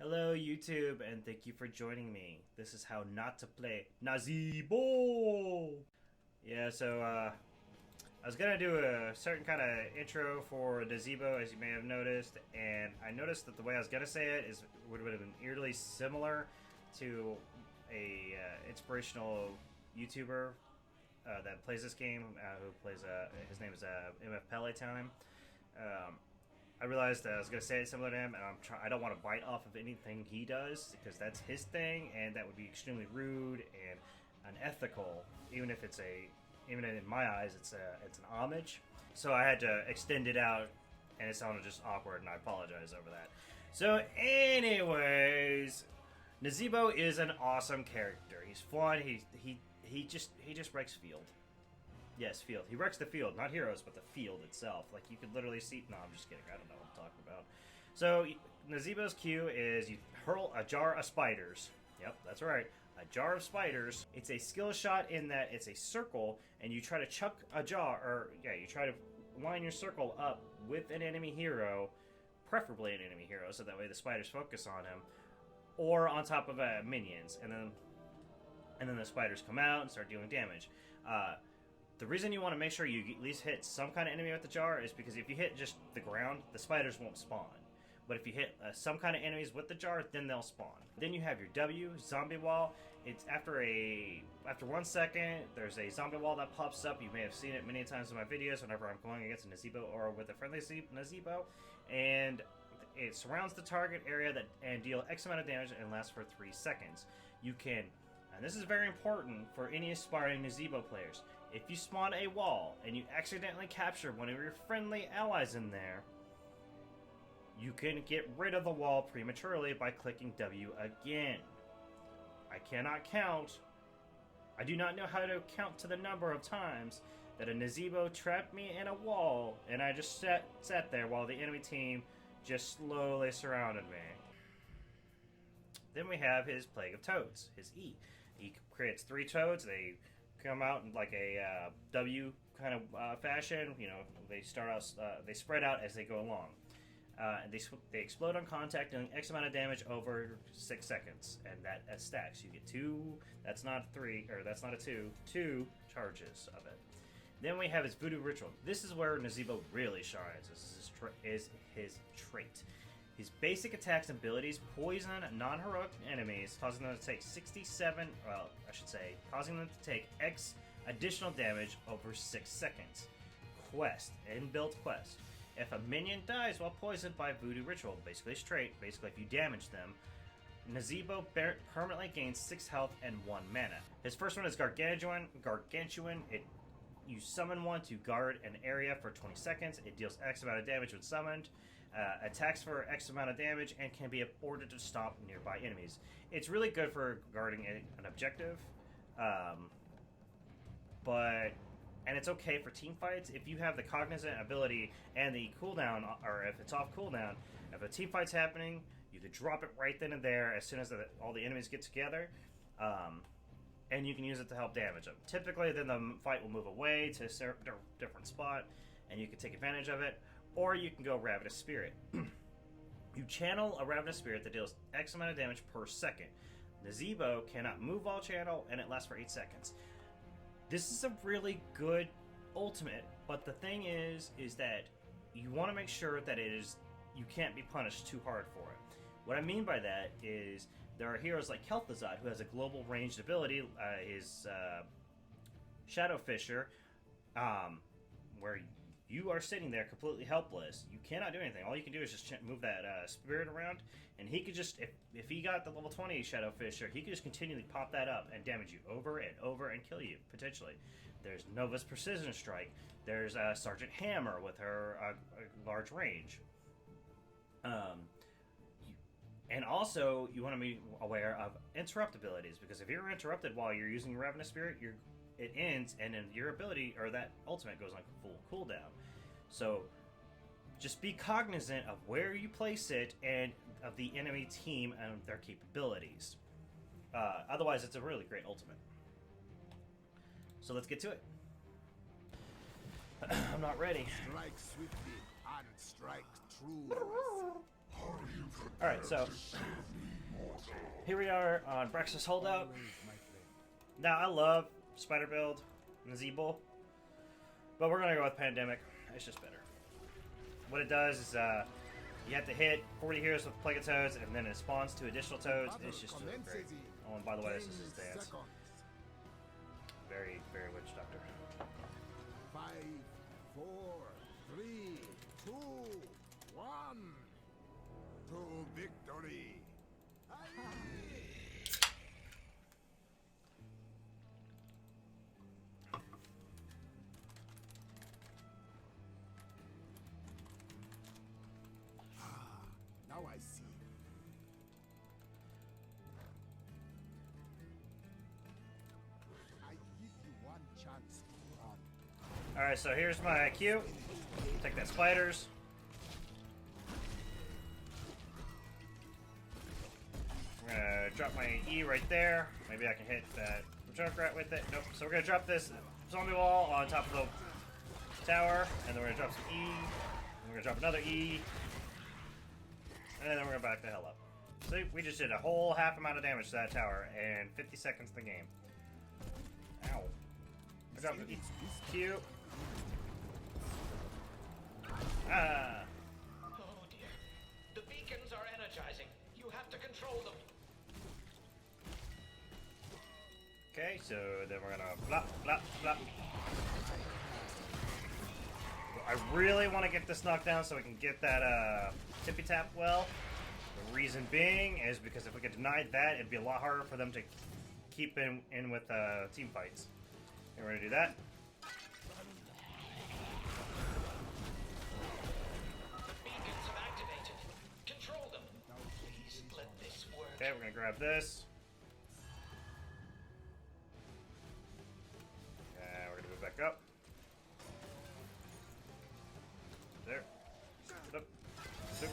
Hello YouTube, and thank you for joining me. This is how not to play Nazeebo! Yeah, I was gonna do a certain kind of intro for Nazeebo, as you may have noticed, and I noticed that the way I was gonna say it would have been eerily similar to a inspirational YouTuber that plays this game, who plays, his name is MF Peletime. I realized that I was going to say it similar to him, and I don't want to bite off of anything he does because that's his thing, and that would be extremely rude and unethical. Even in my eyes, it's an homage. So I had to extend it out, and it sounded just awkward, and I apologize over that. So, anyways, Nazeebo is an awesome character. He's fun. He just wrecks field. Yes, field. He wrecks the field, not heroes, but the field itself. Like, you could literally see... No, I'm just kidding. I don't know what I'm talking about. So, Nazeebo's Q is you hurl a jar of spiders. Yep, that's right. A jar of spiders. It's a skill shot in that it's a circle, and you try to chuck a jar, you try to line your circle up with an enemy hero, preferably an enemy hero, so that way the spiders focus on him, or on top of minions, and then the spiders come out and start dealing damage. The reason you want to make sure you at least hit some kind of enemy with the jar is because if you hit just the ground, the spiders won't spawn. But if you hit some kind of enemies with the jar, then they'll spawn. Then you have your W, zombie wall. It's after 1 second, there's a zombie wall that pops up. You may have seen it many times in my videos whenever I'm going against a Nazeebo or with a friendly Nazeebo. And it surrounds the target area and deal X amount of damage and lasts for 3 seconds. You can... And this is very important for any aspiring Nazeebo players. If you spawn a wall and you accidentally capture one of your friendly allies in there, you can get rid of the wall prematurely by clicking W again. I cannot count. I do not know how to count to the number of times that a Nazeebo trapped me in a wall and I just sat there while the enemy team just slowly surrounded me. Then we have his Plague of Toads, his E. He creates 3 toads. They come out in like a W kind of fashion. You know, they start out, they spread out as they go along. And they explode on contact, doing X amount of damage over 6 seconds, and that stacks. You get 2. That's not 3, or that's not a 2. 2 charges of it. Then we have his Voodoo Ritual. This is where Nazeebo really shines. This is his trait. His basic attacks and abilities poison non-heroic enemies, causing them to take causing them to take X additional damage over 6 seconds. Quest, inbuilt quest. If a minion dies while poisoned by Voodoo Ritual, basically his trait, if you damage them, Nazeebo permanently gains 6 health and 1 mana. His first one is Gargantuan. You summon one to guard an area for 20 seconds. It deals X amount of damage when summoned, attacks for X amount of damage, and can be ordered to stop nearby enemies. It's really good for guarding an objective, and it's okay for team fights. If you have the cognizant ability and the cooldown, or if it's off cooldown, if a team fight's happening, you could drop it right then and there as soon as all the enemies get together. And you can use it to help damage them. Typically, then the fight will move away to a different spot, and you can take advantage of it, or you can go Ravenous Spirit. You channel a Ravenous Spirit that deals X amount of damage per second. Nazeebo cannot move while channel, and it lasts for 8 seconds. This is a really good ultimate, but the thing is that you want to make sure that you can't be punished too hard for it. What I mean by that is there are heroes like Kel'Thuzad, who has a global ranged ability, his Shadow Fisher, where you are sitting there completely helpless. You cannot do anything. All you can do is just move that spirit around, and he could just, if he got the level 20 Shadow Fisher, he could just continually pop that up and damage you over and over and kill you, potentially. There's Nova's Precision Strike. There's Sergeant Hammer with her large range. And also, you want to be aware of interrupt abilities, because if you're interrupted while you're using Ravenous Spirit, it ends, and then your ability, or that ultimate, goes on full cooldown. So, just be cognizant of where you place it, and of the enemy team and their capabilities. Otherwise, it's a really great ultimate. So let's get to it. I'm not ready. Strike swiftly and strike true. Alright, so here we are on Brex's Holdout. Now, I love Spider Build, Nazeebo, but we're gonna go with Pandemic. It's just better. What it does is you have to hit 40 heroes with Plague of Toads, and then it spawns 2 additional Toads. It's just really great. Oh, and by the way, this is his dance. Very, very Witch Doctor. 5, 4, 3, 2, 1. To victory. Now I see. I give you one chance to run. Alright, so here's my Q. Take that spiders. I'm gonna drop my E right there. Maybe I can hit that Junkrat with it. Nope. So we're gonna drop this zombie wall on top of the tower, and then we're gonna drop some E. And we're gonna drop another E. And then we're gonna back the hell up. See, we just did a whole half amount of damage to that tower in 50 seconds of the game. Ow. I dropped the Q. Ah. Oh dear. The beacons are energizing. You have to control them. Okay, so then we're gonna flop, flop, flop. I really want to get this knocked down so we can get that tippy tap well. The reason being is because if we get denied that, it'd be a lot harder for them to keep in with team fights. And we're gonna do that. The beacons have activated. Control them. Please let this work. Okay, we're gonna grab this. And we're gonna move back up. There. Up. There.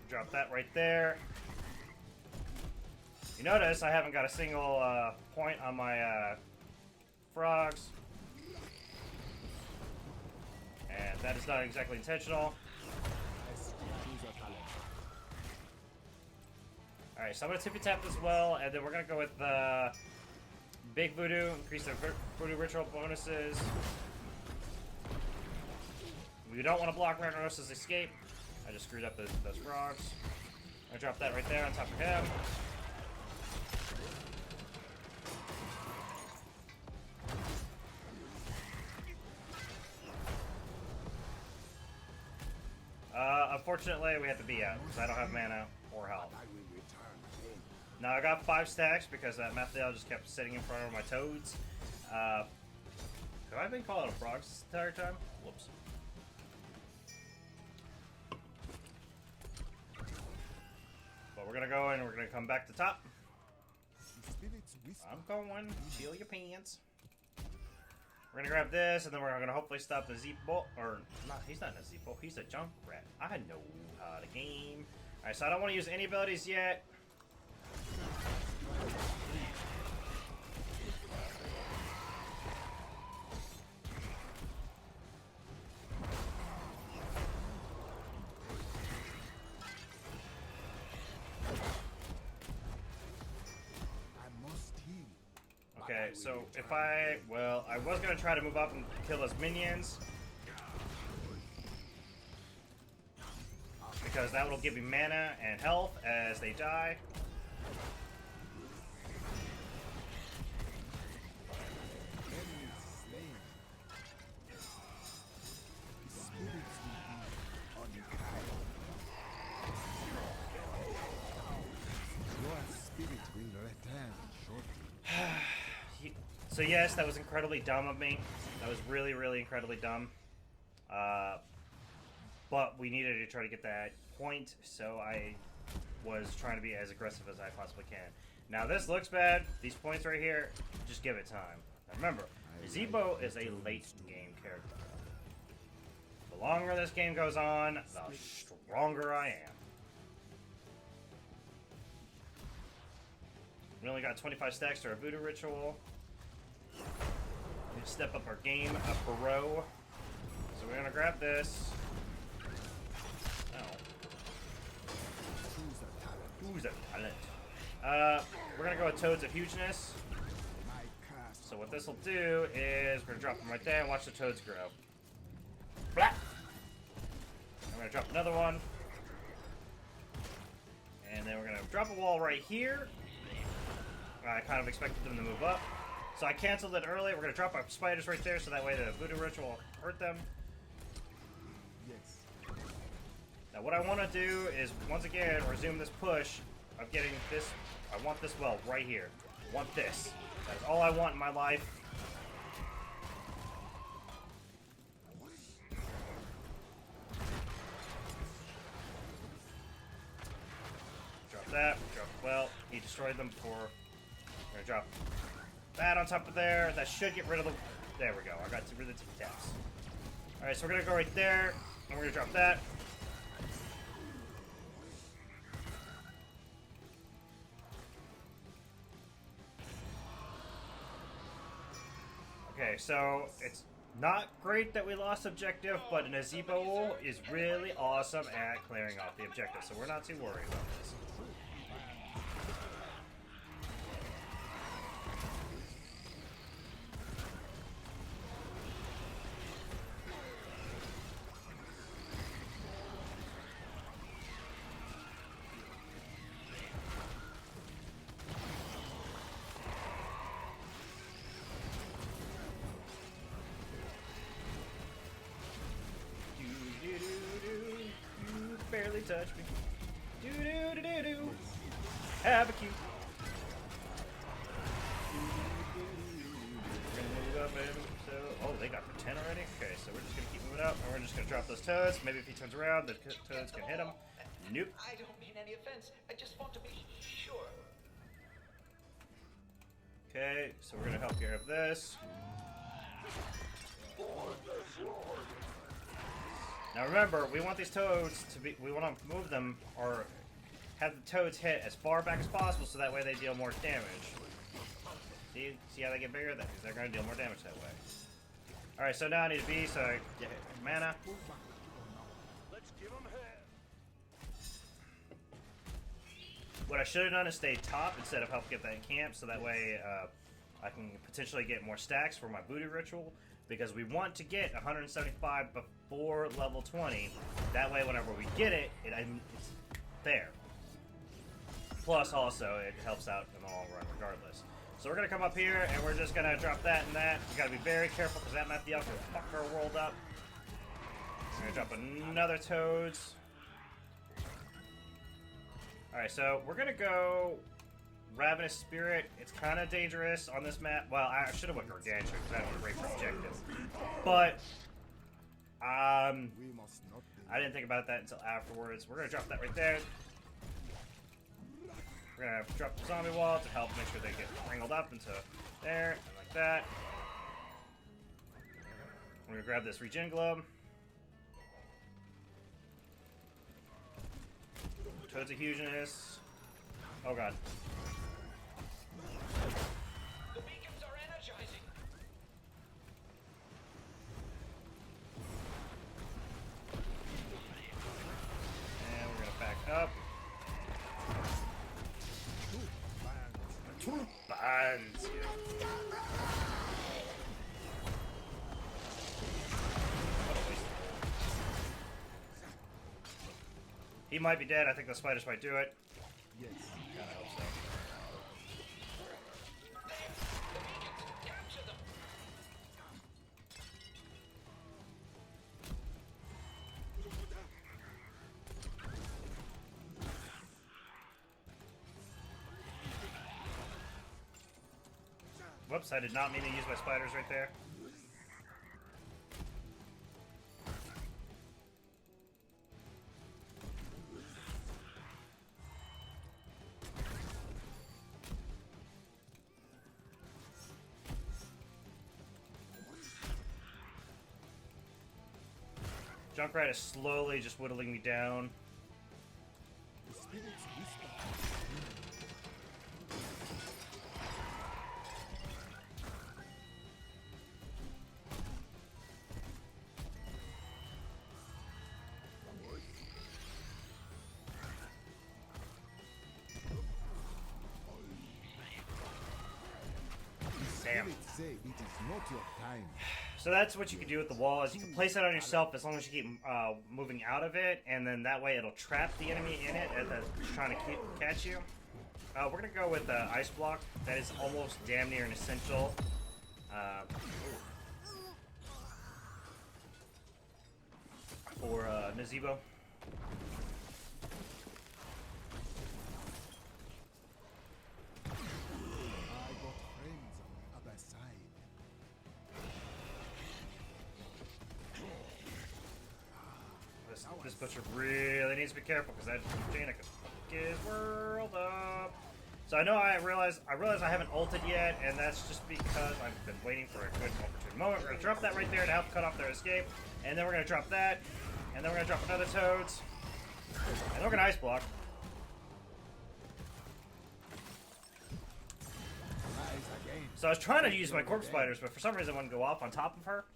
Drop that right there. You notice I haven't got a single point on my frogs. And that is not exactly intentional. Alright, so I'm going to tippy tap as well, and then we're going to go with Big Voodoo, increase the Voodoo Ritual bonuses. We don't want to block Ragnaros' escape. I just screwed up those frogs. I'm going to drop that right there on top of him. Unfortunately, we have to be out, because I don't have mana or health. I will return again. Now, I got 5 stacks because that Mathiel just kept sitting in front of my toads. Have I been calling it frogs this entire time? Whoops. But we're gonna go and we're gonna come back to top. Spirits whisper. I'm going. Chill your pants. We're gonna grab this, and then we're gonna hopefully stop Nazeebo. Or, not, he's not Nazeebo, he's a Junkrat. I know how to game. Alright, so I don't want to use any abilities yet. I must heal. Okay, so if I was gonna try to move up and kill those minions. Because that will give me mana and health as they die. Enemy slain. The spirits will be unkind. Your spirit will return shortly. So yes, that was incredibly dumb of me. That was really, really incredibly dumb. But we needed to try to get that point, so I was trying to be as aggressive as I possibly can. Now this looks bad. These points right here, just give it time. Now remember, Nazeebo is a late game character. The longer this game goes on, the stronger I am. We only got 25 stacks to our Voodoo Ritual. step up our game, bro. So we're gonna grab this. Oh. Who's a talent? We're gonna go with Toads of Hugeness. So what this will do is we're gonna drop them right there and watch the toads grow. Blah! I'm gonna drop another one. And then we're gonna drop a wall right here. I kind of expected them to move up. So I canceled it early. We're gonna drop our spiders right there so that way the voodoo ritual won't hurt them. Yes. Now what I want to do is, once again, resume this push of getting this. I want this well right here. I want this. That's all I want in my life. Drop that. Drop. Well, he destroyed them before. We're gonna drop that on top of there. That should get rid of the. There we go. I got rid of the taps. All right, so we're gonna go right there, and we're gonna drop that. Okay, so it's not great that we lost objective, but Nazeebo is really awesome at clearing off the objective, so we're not too worried about this. Barely touch me. Do do do do do. Have a cue. So, oh, they got the 10 already. Okay, so we're just gonna keep moving up, and we're just gonna drop those toads. Maybe if he turns around, the toads can hit him. Nope. I don't mean any offense. I just want to be sure. Okay, so we're gonna help grab this. Now remember, we want these toads to be, we want to move them or have the toads hit as far back as possible so that way they deal more damage. See how they get bigger? That means they're going to deal more damage that way. Alright, so now I need a B, so I get mana. Let's give him hell. What I should have done is stay top instead of help get that camp, so that way I can potentially get more stacks for my booty ritual. Because we want to get 175 before level 20. That way, whenever we get it, it's there. Plus, also, it helps out in the long run regardless. So we're going to come up here, and we're just going to drop that and that. You got to be very careful, because that Matthew will fuck our world up. We're going to drop another Toads. Alright, so we're going to go Ravenous Spirit. It's kind of dangerous on this map. Well, I should have went Gargantua because I don't want to break for objective. But, We must not be. I didn't think about that until afterwards. We're going to drop that right there. We're going to drop the zombie wall to help make sure they get wrangled up into there, and like that. We're going to grab this regen globe. Toads of Hugeness. Oh god. The beacons are energizing. And we're gonna back up. Two bands. He might be dead. I think the spiders might do it. Yes. Kinda hope so. The beacons, capture them. Whoops, I did not mean to use my spiders right there. Junkrat is slowly just whittling me down. The spirits whisper. say it is not your time. So that's what you can do with the wall, is you can place it on yourself as long as you keep moving out of it, and then that way it'll trap the enemy in it as it's trying to catch you. We're gonna go with Ice Block. That is almost damn near an essential. For Nazeebo. I got friends on the other side. This butcher really needs to be careful because that Jaina could fuck his world up. So I realize I haven't ulted yet, and that's just because I've been waiting for a good opportune moment. We're gonna drop that right there to help cut off their escape, and then we're gonna drop that, and then we're gonna drop another Toads, and then we're gonna Ice Block. So I was trying to use my Corpse Spiders, but for some reason I wouldn't go off on top of her.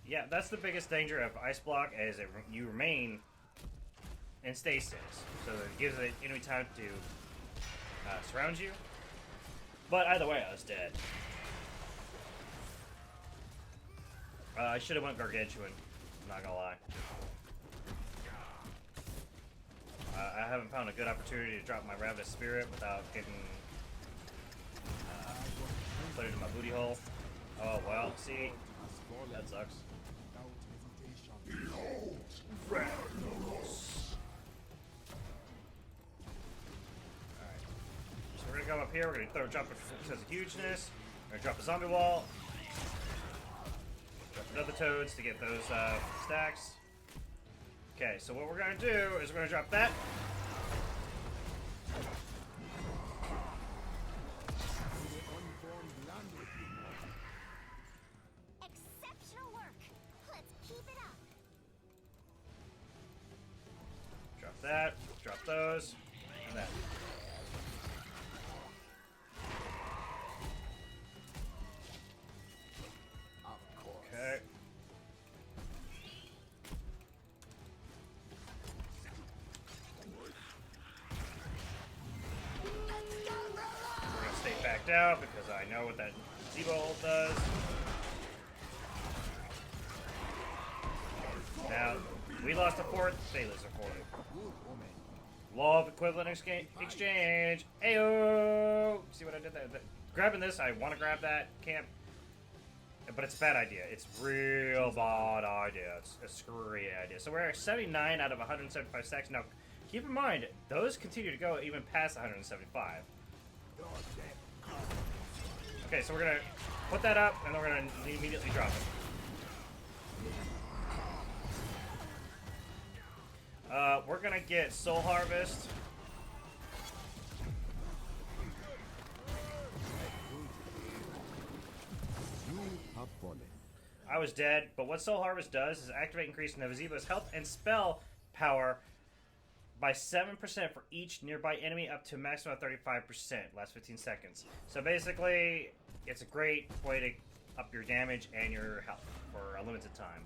Yeah, that's the biggest danger of Ice Block, is you remain in stasis, so it gives the enemy time to surround you. But either way, I was dead. I should have went Gargantuan, I'm not gonna lie. I haven't found a good opportunity to drop my Ravenous Spirit without getting put it in my booty hole. Oh well, see, that sucks. So we're gonna come up here, we're gonna drop a sense of hugeness, we're gonna drop a zombie wall, drop another Toads to get those stacks. Okay, so what we're gonna do is we're gonna drop that. Exceptional work. Let's keep it up. Drop that, drop those, and that. Okay. We're gonna stay backed out because I know what that Nazeebo ult does. Now, we lost a fort, they lose a fort. Law of equivalent exchange. Ayo! See what I did there? Grabbing this, I want to grab that. Can't. But it's a bad idea. It's real bad idea. It's a screwy idea. So we're at 79 out of 175 stacks. Now, keep in mind, those continue to go even past 175. Okay, so we're going to put that up, and then we're going to immediately drop it. We're going to get Soul Harvest. I was dead, but what Soul Harvest does is activate increasing Nazeebo's health and spell power by 7% for each nearby enemy up to a maximum of 35%, last 15 seconds. So basically, it's a great way to up your damage and your health for a limited time.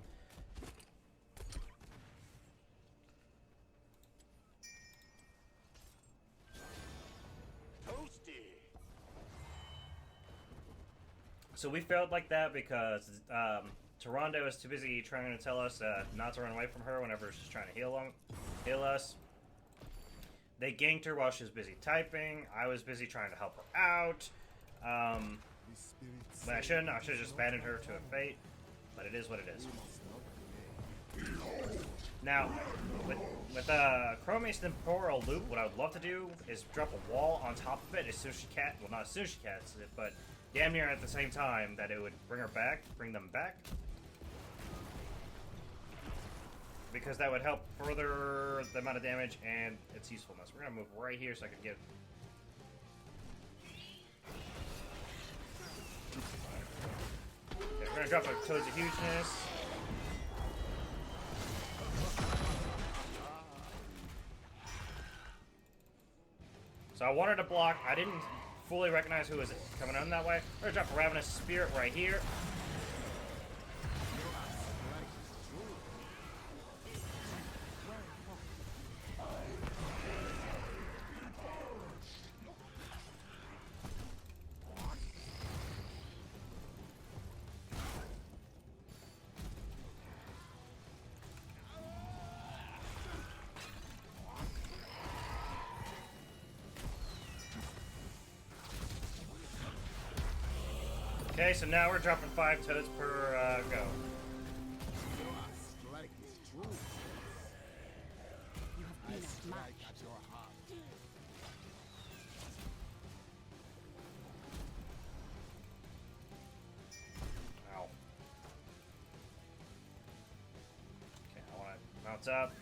So we failed like that because Tyrande was too busy trying to tell us not to run away from her whenever she's trying to heal us. They ganked her while she was busy typing. I was busy trying to help her out. But I shouldn't. I should have just abandoned her to a fate. But it is what it is. Now, with Chromace Temporal Loop, what I would love to do is drop a wall on top of it as soon as she well, not as soon as she casts it, but damn near at the same time that it would bring them back. Because that would help further the amount of damage and its usefulness. We're gonna move right here so I can get. Okay, we're gonna drop a Toads of Hugeness. So I wanted to block. I didn't fully recognize who was coming in that way. We're gonna drop a Ravenous Spirit right here. Okay, so now we're dropping 5 toads per go. Your strike is true. You have I been strike at your heart. Ow. Okay, I want to bounce up.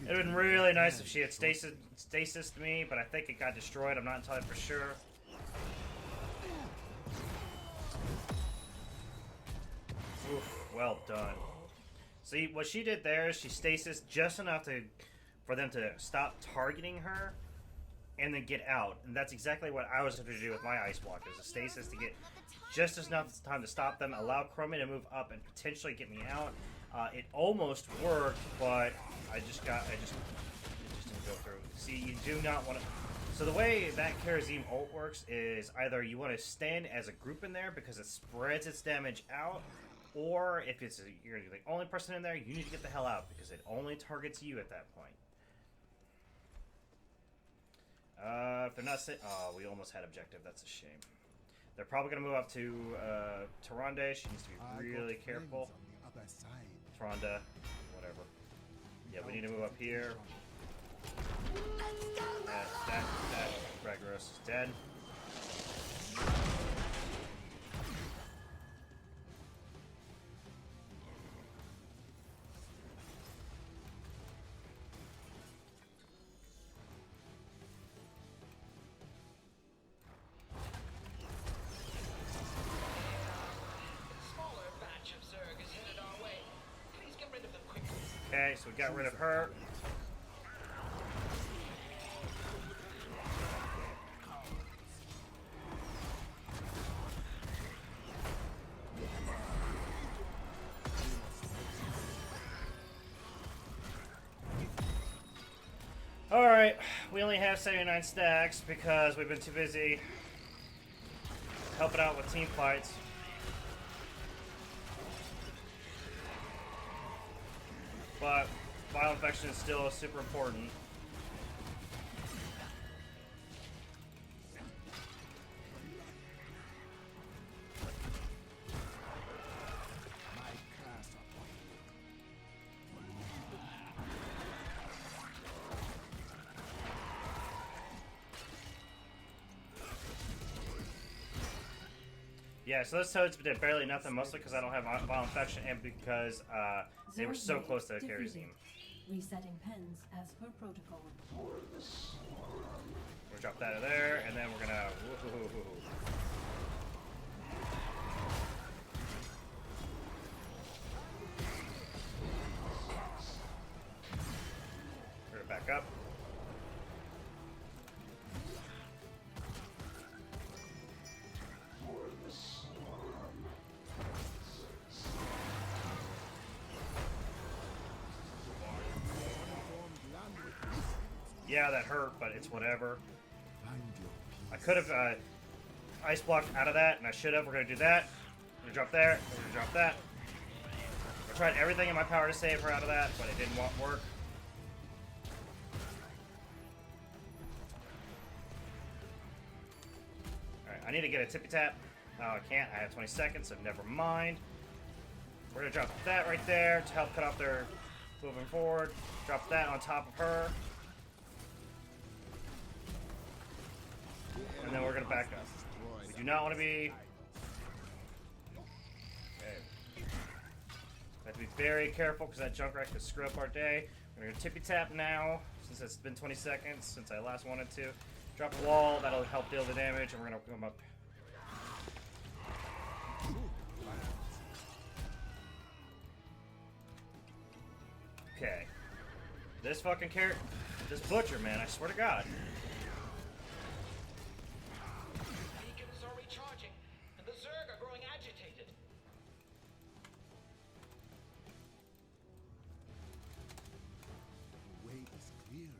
It would have been really nice if she had stasis me, but I think it got destroyed. I'm not entirely for sure. Oof, well done. See, what she did there is she stasis just enough for them to stop targeting her and then get out. And that's exactly what I was going to do with my ice block, is a stasis to get just enough time to stop them, allow Chromie to move up and potentially get me out. It almost worked, but it just didn't go through. See, you do not want to. So the way that Karazim ult works is either you want to stand as a group in there because it spreads its damage out, or if you're the only person in there, you need to get the hell out because it only targets you at that point. If they're not oh, we almost had objective. That's a shame. They're probably going to move up to Tyrande. She needs to be really careful. On the other side. Tronda, whatever. Yeah, we need to move up here. That Ragnaros is dead. Smaller batch of Zerg is headed our way. Please get rid of them quickly. Okay, so we got rid of her. Alright, we only have 79 stacks because we've been too busy helping out with team fights. But viral infection is still super important. My class appointment. Yeah, so those toads did barely nothing, mostly because I don't have viral infection and because they were so close to Karazim. Resetting pens as per protocol. We'll drop that in there, and then we're gonna. Put it back up. Yeah, that hurt, but it's whatever. Find your I could have ice blocked out of that, and I should have. We're gonna do that. We're gonna drop there. We're gonna drop that. I tried everything in my power to save her out of that, but it didn't work. Alright, I need to get a tippy tap. No, I can't. I have 20 seconds, so never mind. We're gonna drop that right there to help cut off their moving forward. Drop that on top of her. And then we're gonna back up. We do not want to be. Okay. We have to be very careful because that Junkrat could screw up our day. We're gonna tippy tap now since it's been 20 seconds since I last wanted to. Drop a wall, that'll help deal the damage, and we're gonna come up. Okay. This fucking carrot, this butcher, man, I swear to God. Beacons are recharging, and the Zerg are growing agitated. The way is clear.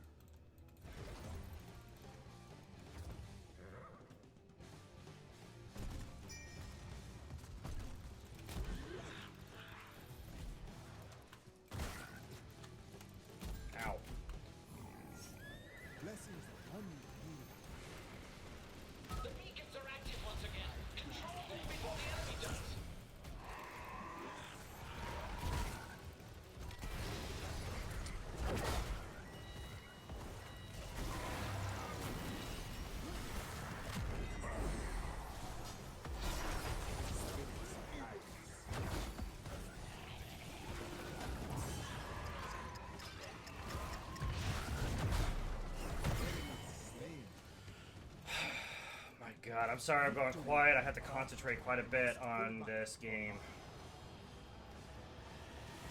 God, I'm sorry I'm going quiet. I had to concentrate quite a bit on this game.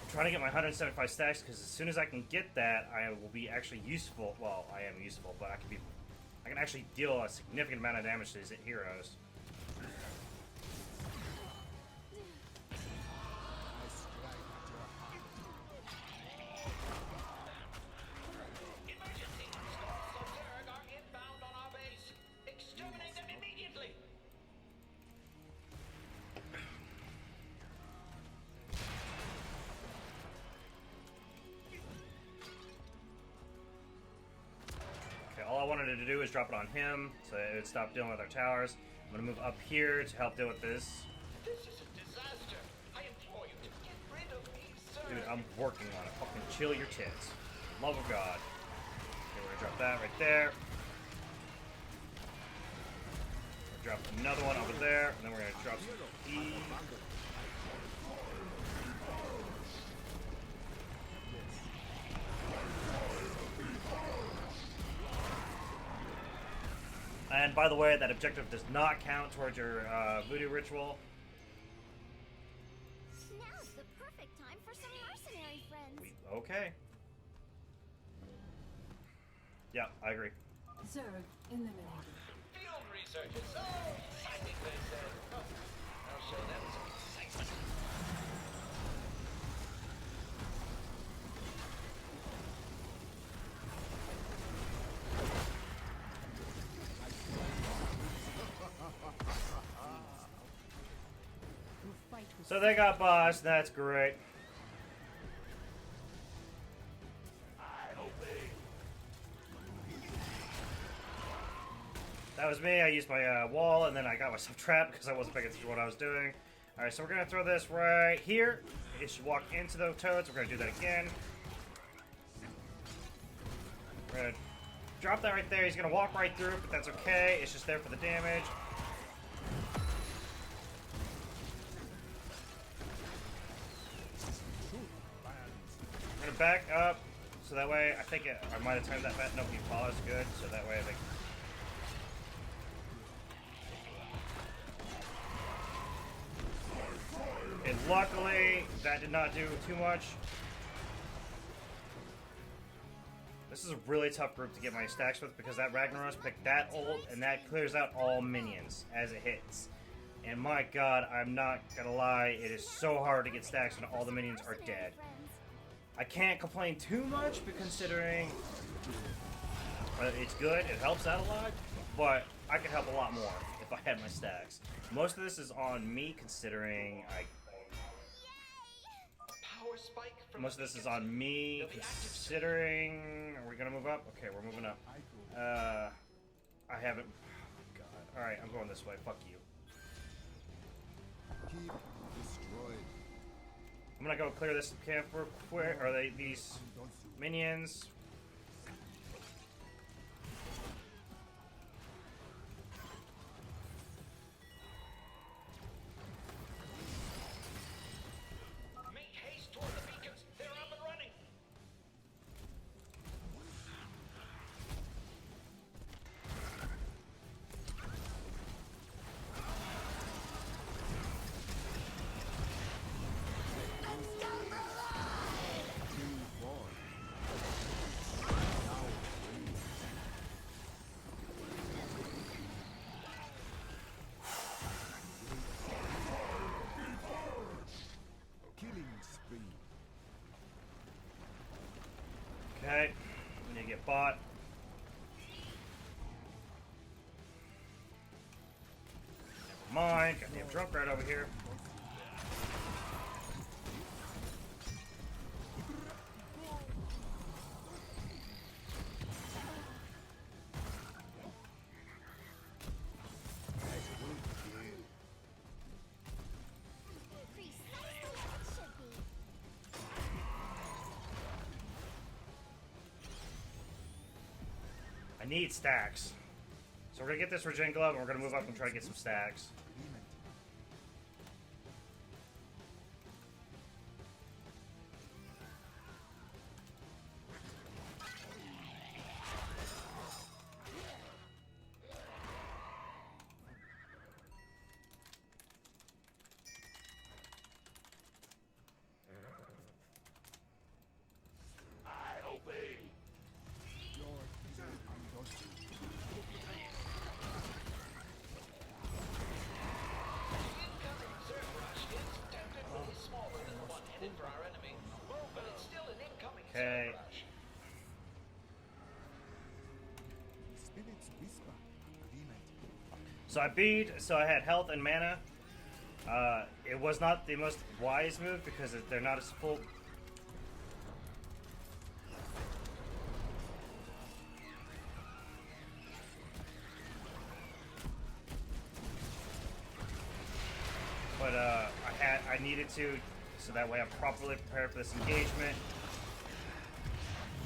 I'm trying to get my 175 stacks because as soon as I can get that, I will be actually useful. Well, I am useful, but I can actually deal a significant amount of damage to these heroes. Emergency! Storms of Zerg are inbound on our base. Exterminate them immediately! Okay, all I wanted to do is drop it on him so it would stop dealing with our towers. I'm gonna move up here to help deal with this. This is a disaster. I implore you to get rid of these Zerg. Dude, I'm working on it. Fucking chill your tits. Love of God. Okay, we're gonna drop that right there. We'll drop another one over there, and then we're gonna drop some E. And by the way, that objective does not count towards your voodoo ritual. Now's the perfect time for some mercenary friends. Okay. Yeah, I agree. Zerg eliminated. Field researchers. Oh, exciting, they say. Oh, I'll show them some excitement. Your fight was So they got boss. That's great. That was me. I used my wall, and then I got myself trapped because I wasn't paying attention to what I was doing. Alright, so we're going to throw this right here. It should walk into the toads. We're going to do that again. We're going to drop that right there. He's going to walk right through it, but that's okay. It's just there for the damage. I'm going to back up. So that way, I think I might have timed that bet. Nobody follows good. So that way, I think. And luckily, that did not do too much. This is a really tough group to get my stacks with because that Ragnaros picked that ult and that clears out all minions as it hits. And my god, I'm not gonna lie, it is so hard to get stacks when all the minions are dead. I can't complain too much considering it's good, it helps out a lot, but I could help a lot more if I had my stacks. Most of this is on me considering Power spike from most of this is on me considering. Are we gonna move up? Okay, we're moving up. I haven't. Oh, God. All right, I'm going this way. Fuck you. Keep destroyed. I'm gonna go clear this camp real quick. Are they these minions? Make haste toward the beacons. They're up and running. Killing spree. Okay, we need to get bought. Never mind. Goddamn drunk right over here. Precisely as it should be. I need stacks. So we're gonna get this regen glove and we're gonna move up and try to get some stacks. Okay. Spirits whisper agreement. So I beat, so I had health and mana. It was not the most wise move because they're not as full. But I needed to, so that way I'm properly prepared for this engagement.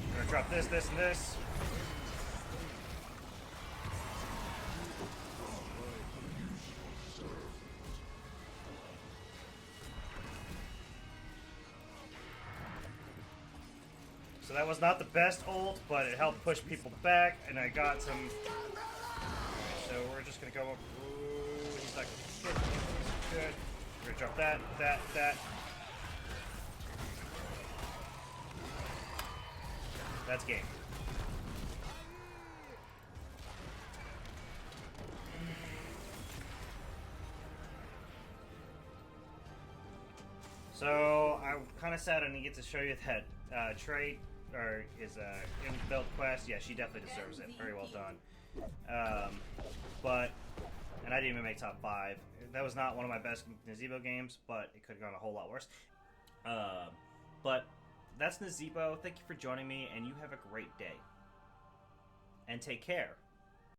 I'm gonna drop this, this, and this. So that was not the best ult, but it helped push people back, and I got some. So we're just gonna go up. Ooh, he's like, good. He's good. We're gonna drop that, that. That's game. So I'm kind of sad I didn't get to show you that trade or his inbuilt quest. Yeah, she definitely deserves it. Very well done. And I didn't even make top 5. That was not one of my best Nazeebo games, but it could have gone a whole lot worse. But that's Nazeebo. Thank you for joining me, and you have a great day. And take care.